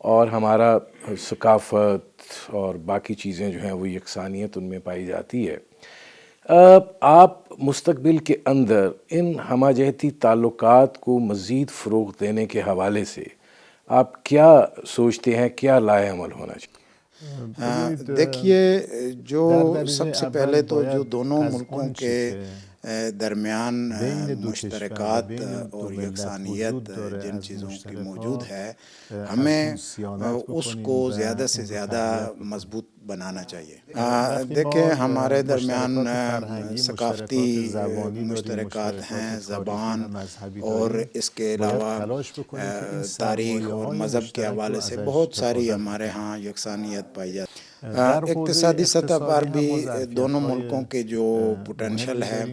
اور ہمارا ثقافت اور باقی چیزیں جو ہیں وہ یکسانیت ان میں پائی جاتی ہے. آپ مستقبل کے اندر ان ہمہ جہتی تعلقات کو مزید فروغ دینے کے حوالے سے آپ کیا سوچتے ہیں, کیا لائے عمل ہونا چاہیے؟ دیکھیے, جو سب سے پہلے تو جو دونوں ملکوں کے درمیان مشترکات اور یکسانیت جن چیزوں کی موجود ہے, ہمیں اس کو زیادہ سے زیادہ مضبوط بنانا چاہیے. دیکھیں, ہمارے درمیان ثقافتی مشترکات ہیں, زبان اور اس کے علاوہ تاریخ اور مذہب کے حوالے سے بہت ساری ہمارے ہاں یکسانیت پائی جاتی ہے. اقتصادی سطح پر بھی دونوں ملکوں کے جو پوٹینشل ہے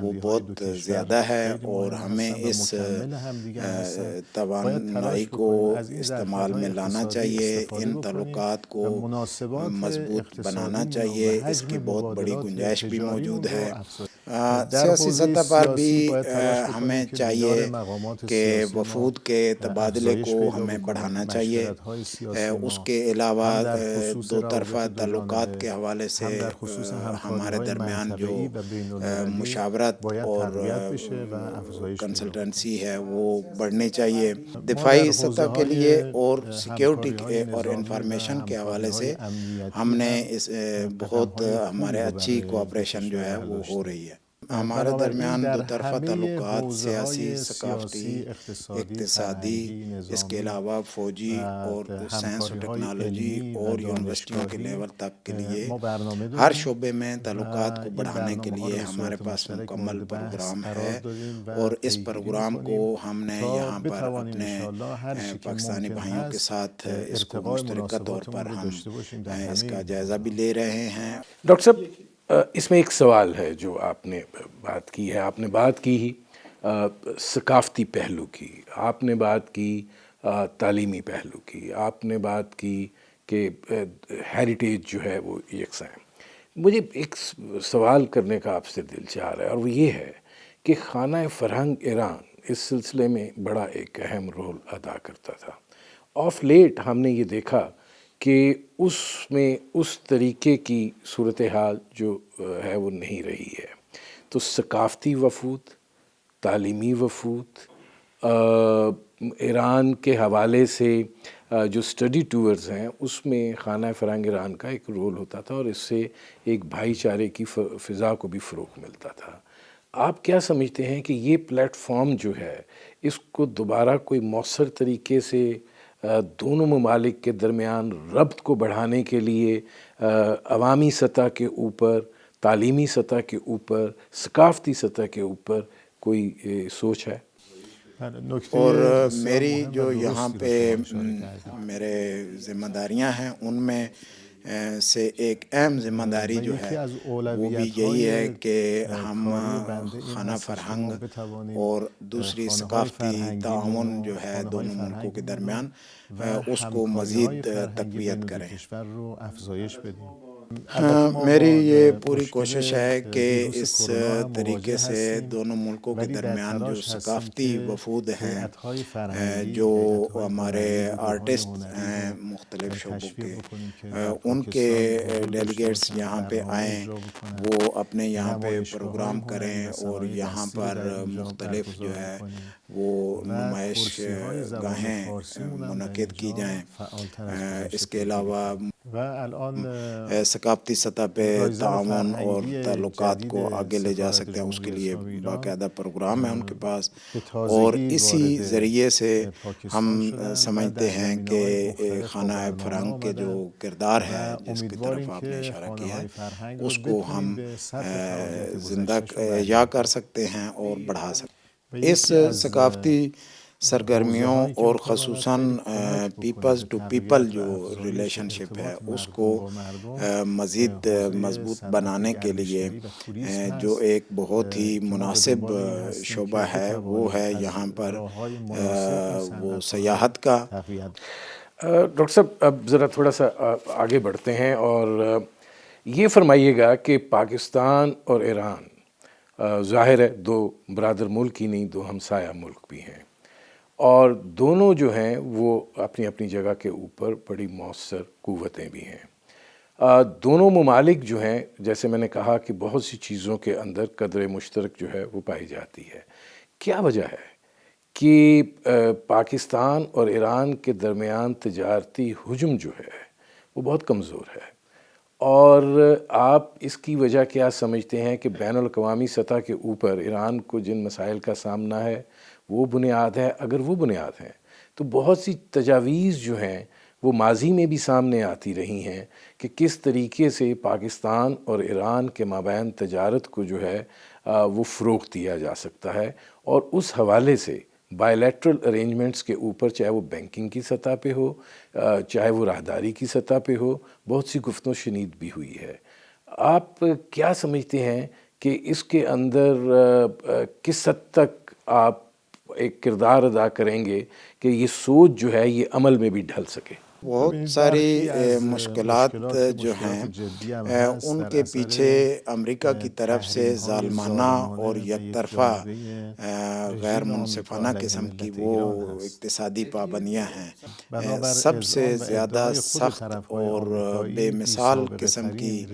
وہ بہت زیادہ ہے, اور ہمیں اس توانائی کو استعمال میں لانا چاہیے, ان تعلقات کو مضبوط بنانا چاہیے. اس کی بہت بڑی گنجائش بھی موجود ہے. سیاسی سطح پر بھی ہمیں چاہیے کہ وفود کے تبادلے کو ہمیں بڑھانا چاہیے. اس کے علاوہ دو طرفہ تعلقات کے حوالے سے ہمارے درمیان جو مشاورت اور کنسلٹنسی ہے وہ بڑھنی چاہیے. دفاعی سطح کے لیے اور سیکیورٹی اور انفارمیشن کے حوالے سے ہم نے اس بہت ہمارے اچھی کوآپریشن جو ہے وہ ہو رہی ہے. ہمارے درمیان دو طرفہ تعلقات سیاسی, ثقافتی, اقتصادی, اس کے علاوہ فوجی اور سائنس و ٹیکنالوجی اور یونیورسٹیوں کے لیول تک کے لیے ہر شعبے میں تعلقات کو بڑھانے کے لیے ہمارے پاس مکمل پروگرام ہے, اور اس پروگرام کو ہم نے یہاں پر اپنے پاکستانی بھائیوں کے ساتھ اس کو مشترکہ طور پر ہم اس کا جائزہ بھی لے رہے ہیں. ڈاکٹر صاحب, اس میں ایک سوال ہے جو آپ نے بات کی ہے. آپ نے بات کی ہی ثقافتی پہلو کی, آپ نے بات کی تعلیمی پہلو کی, آپ نے بات کی کہ ہیریٹیج جو ہے وہ یکساں ہے. مجھے ایک سوال کرنے کا آپ سے دل چاہ رہا ہے, اور وہ یہ ہے کہ خانہ فرہنگ ایران اس سلسلے میں بڑا ایک اہم رول ادا کرتا تھا. آف لیٹ ہم نے یہ دیکھا کہ اس میں اس طریقے کی صورتحال جو ہے وہ نہیں رہی ہے. تو ثقافتی وفود, تعلیمی وفود, ایران کے حوالے سے جو اسٹڈی ٹورز ہیں اس میں خانہ فرہنگ ایران کا ایک رول ہوتا تھا, اور اس سے ایک بھائی چارے کی فضا کو بھی فروغ ملتا تھا. آپ کیا سمجھتے ہیں کہ یہ پلیٹ فارم جو ہے اس کو دوبارہ کوئی مؤثر طریقے سے دونوں ممالک کے درمیان ربط کو بڑھانے کے لیے عوامی سطح کے اوپر, تعلیمی سطح کے اوپر, ثقافتی سطح کے اوپر کوئی سوچ ہے؟ اور میری جو یہاں پہ میرے ذمہ داریاں ہیں ان میں سے ایک اہم ذمہ داری جو ہے وہ بھی یہی ہے کہ ہم خانہ فرہنگ اور دوسری ثقافتی تعاون جو ہے دونوں ملکوں کے درمیان اس کو مزید تقویت کریں. میری یہ پوری کوشش ہے کہ اس طریقے سے دونوں ملکوں کے درمیان جو ثقافتی وفود ہیں, جو ہمارے آرٹسٹ ہیں مختلف شعبوں کے, ان کے ڈیلیگیٹس یہاں پہ آئیں, وہ اپنے یہاں پہ پروگرام کریں, اور یہاں پر مختلف جو ہے وہ نمائش گاہیں منعقد کی جائیں. اس کے علاوہ ثقافتی سطح پہ تعاون اور تعلقات کو آگے لے جا سکتے ہیں, اس کے لیے باقاعدہ پروگرام ہے ان کے پاس, اور اسی ذریعے سے ہم سمجھتے ہیں کہ خانہ فرہنگ کے جو کردار ہے جس کی طرف آپ نے اشارہ کیا ہے اس کو ہم زندہ احیا کر سکتے ہیں اور بڑھا سکتے ہیں. اس ثقافتی سرگرمیوں اور خصوصاً پیپلز ٹو پیپل جو ریلیشن شپ ہے اس کو مزید مضبوط بنانے کے لیے جو ایک بہت ہی مناسب شعبہ ہے وہ ہے یہاں پر وہ سیاحت کا. ڈاکٹر صاحب, اب ذرا تھوڑا سا آگے بڑھتے ہیں, اور یہ فرمائیے گا کہ پاکستان اور ایران ظاہر ہے دو برادر ملک ہی نہیں, دو ہمسایہ ملک بھی ہیں, اور دونوں جو ہیں وہ اپنی اپنی جگہ کے اوپر بڑی مؤثر قوتیں بھی ہیں۔ دونوں ممالک جو ہیں، جیسے میں نے کہا کہ بہت سی چیزوں کے اندر قدر مشترک جو ہے وہ پائی جاتی ہے۔ کیا وجہ ہے کہ پاکستان اور ایران کے درمیان تجارتی حجم جو ہے وہ بہت کمزور ہے، اور آپ اس کی وجہ کیا سمجھتے ہیں کہ بین الاقوامی سطح کے اوپر ایران کو جن مسائل کا سامنا ہے وہ بنیاد ہے؟ اگر وہ بنیاد ہیں تو بہت سی تجاویز جو ہیں وہ ماضی میں بھی سامنے آتی رہی ہیں کہ کس طریقے سے پاکستان اور ایران کے مابین تجارت کو جو ہے وہ فروغ دیا جا سکتا ہے، اور اس حوالے سے بائی لیٹرل ارینجمنٹس کے اوپر، چاہے وہ بینکنگ کی سطح پہ ہو، چاہے وہ راہداری کی سطح پہ ہو، بہت سی گفت و شنید بھی ہوئی ہے۔ آپ کیا سمجھتے ہیں کہ اس کے اندر کس حد تک آپ ایک کردار ادا کریں گے کہ یہ سوچ جو ہے یہ عمل میں بھی ڈھل سکے؟ بہت ساری مشکلات جو ہیں ان کے پیچھے امریکہ کی طرف سے ظالمانہ اور یک طرفہ غیر منصفانہ قسم کی وہ اقتصادی پابندیاں ہیں۔ سب سے زیادہ سخت اور بے مثال قسم کی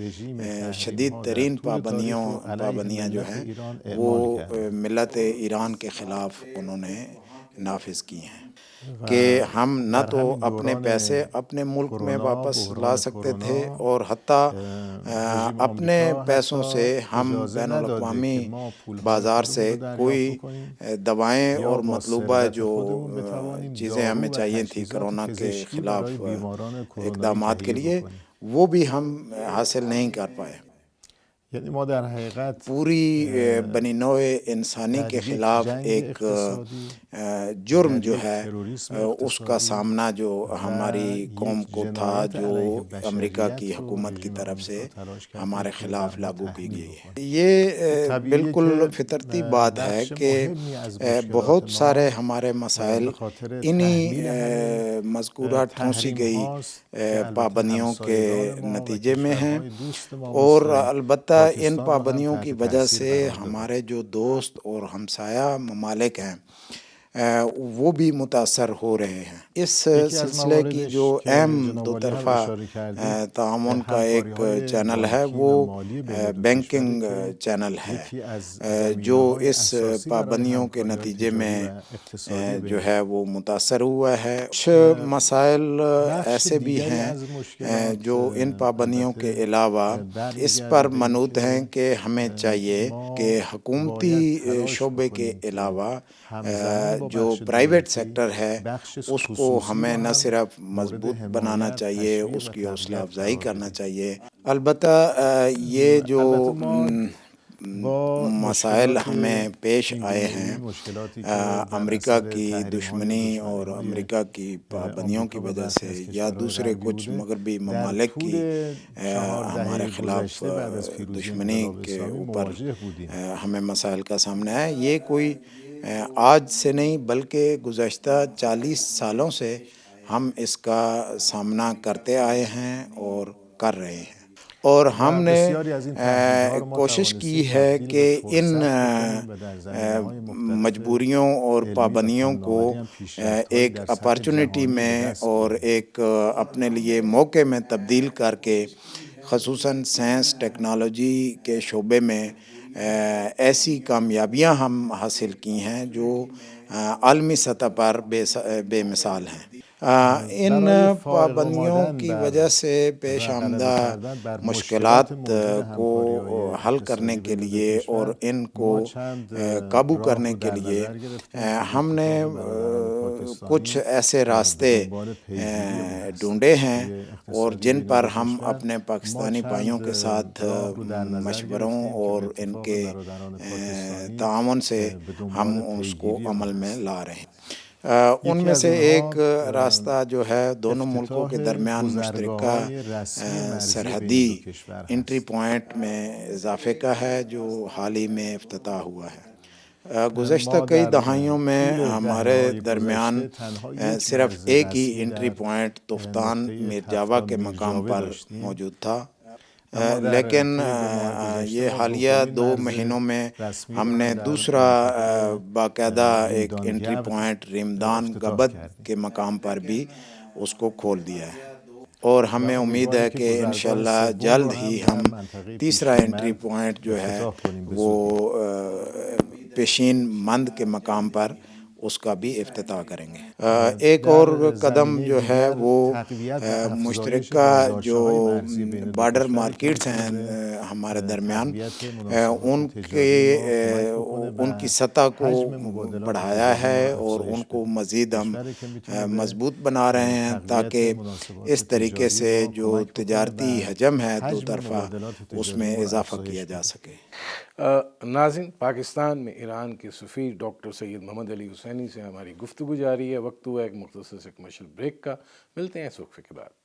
شدید ترین پابندیاں جو ہیں وہ ملت ایران کے خلاف انہوں نے نافذ کی ہیں کہ ہم نہ تو اپنے پیسے اپنے ملک میں واپس لا سکتے تھے، اور حتیٰ اپنے پیسوں سے ہم بین الاقوامی بازار سے کوئی دوائیں اور مطلوبہ جو چیزیں ہمیں چاہیے تھیں کرونا کے خلاف اقدامات کے لیے، وہ بھی ہم حاصل نہیں کر پائے۔ یعنی ما در حقیقت پوری بنی نوع انسانی کے خلاف ایک جرم جو ہے اس کا سامنا جو ہماری قوم کو تھا، جو امریکہ کی حکومت کی طرف سے ہمارے خلاف لاگو کی گئی ہے۔ یہ بالکل فطرتی بات ہے کہ بہت سارے ہمارے مسائل انہی مذکورہ ٹھونسی گئی پابندیوں کے نتیجے میں ہیں، اور البتہ ان پابندیوں کی وجہ سے ہمارے جو دوست اور ہمسایہ ممالک ہیں وہ بھی متاثر ہو رہے ہیں۔ اس سلسلے کی جو اہم دو طرفہ تعاون کا ایک چینل ہے وہ بینکنگ چینل ہے، جو اس پابندیوں کے نتیجے میں جو ہے وہ متاثر ہوا ہے۔ کچھ مسائل ایسے بھی ہیں جو ان پابندیوں کے علاوہ اس پر منوط ہیں کہ ہمیں چاہیے کہ حکومتی شعبے کے علاوہ جو پرائیویٹ سیکٹر ہے اس کو ہمیں نہ صرف مضبوط بنانا چاہیے، اس کی حوصلہ افزائی کرنا چاہیے۔ البتہ یہ جو مسائل ہمیں پیش آئے ہیں امریکہ کی دشمنی اور امریکہ کی پابندیوں کی وجہ سے، یا دوسرے کچھ مغربی ممالک کی ہمارے خلاف دشمنی کے اوپر ہمیں مسائل کا سامنا ہے، یہ کوئی آج سے نہیں بلکہ گزشتہ 40 سالوں سے ہم اس کا سامنا کرتے آئے ہیں اور کر رہے ہیں، اور ہم نے کوشش کی ہے کہ ان مجبوریوں اور پابندیوں کو ایک اپارچونٹی میں اور ایک اپنے لیے موقع میں تبدیل کر کے، خصوصاً سائنس ٹیکنالوجی کے شعبے میں ایسی کامیابیاں ہم حاصل کی ہیں جو عالمی سطح پر بے مثال ہیں۔ ان پابندیوں کی وجہ سے پیش آمدہ مشکلات کو حل کرنے کے لیے اور ان کو قابو کرنے کے لیے ہم نے کچھ ایسے راستے ڈھونڈے ہیں، اور جن پر ہم اپنے پاکستانی بھائیوں کے ساتھ مشوروں اور ان کے تعاون سے ہم اس کو عمل میں لا رہے ہیں۔ ان میں سے ایک راستہ جو ہے دونوں ملکوں کے درمیان مشترکہ سرحدی انٹری پوائنٹ میں اضافے کا ہے، جو حال ہی میں افتتاح ہوا ہے۔ گزشتہ کئی دہائیوں میں ہمارے درمیان صرف ایک ہی انٹری پوائنٹ تفتان میر جاوا کے مقام پر موجود تھا، لیکن یہ حالیہ 2 مہینوں میں ہم نے دوسرا باقاعدہ ایک انٹری پوائنٹ ریمدان گبد کے مقام پر بھی اس کو کھول دیا ہے، اور ہمیں امید ہے کہ انشاءاللہ جلد ہی ہم تیسرا انٹری پوائنٹ جو ہے وہ پیشین مند کے مقام پر اس کا بھی افتتاح کریں گے۔ ایک اور قدم جو ہے وہ مشترکہ جو بارڈر مارکیٹس ہیں ہمارے درمیان، ان کی سطح کو بڑھایا ہے اور ان کو مزید ہم مضبوط بنا رہے ہیں تاکہ اس طریقے سے جو تجارتی حجم ہے دو طرفہ اس میں اضافہ کیا جا سکے۔ ناظرین، پاکستان میں ایران کے سفیر ڈاکٹر سید محمد علی حسینی سے ہماری گفتگو جاری ہے۔ وقت ہوا ایک مختصر سے کمرشل بریک کا، ملتے ہیں اس وقفے کے بعد۔